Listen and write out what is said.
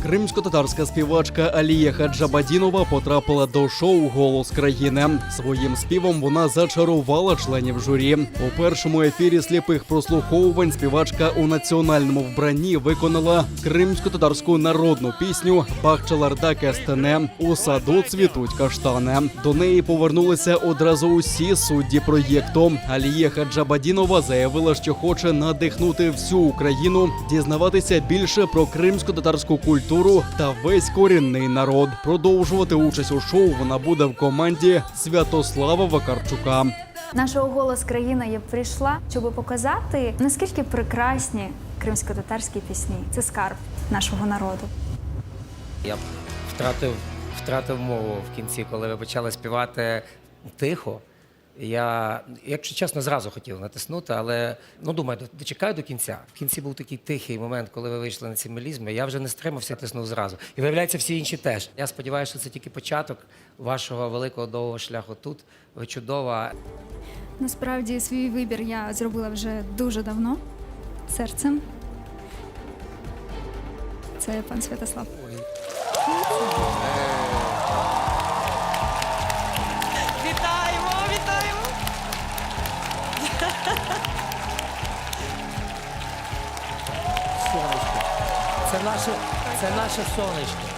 Кримсько-татарська співачка Алія Хаджабадінова потрапила до шоу «Голос країни». Своїм співом вона зачарувала членів журі. У першому ефірі сліпих прослуховувань співачка у національному вбранні виконала кримсько-татарську народну пісню «Бахчаларда кестене» «У саду цвітуть каштани». До неї повернулися одразу усі судді проєкту. Алія Хаджабадінова заявила, що хоче надихнути всю Україну, дізнаватися більше про кримсько-татарську культуру та весь корінний народ. Продовжувати участь у шоу вона буде в команді Святослава Вакарчука. Нашого «Голос країни» я прийшла, щоб показати, наскільки прекрасні кримсько-татарські пісні. Це скарб нашого народу. Я втратив мову в кінці, коли ви почали співати тихо. Я, якщо чесно, зразу хотів натиснути, але, думаю, дочекаю до кінця. В кінці був такий тихий момент, коли ви вийшли на ці мелізми. Я вже не стримався, тиснув зразу. І, виявляється, всі інші теж. Я сподіваюся, що це тільки початок вашого великого довгого шляху тут. Ви чудова. Насправді, свій вибір я зробила вже дуже давно, серцем. Це пан Святослав. Вітаємо, вітаємо! Сонечко. Це наше сонечко.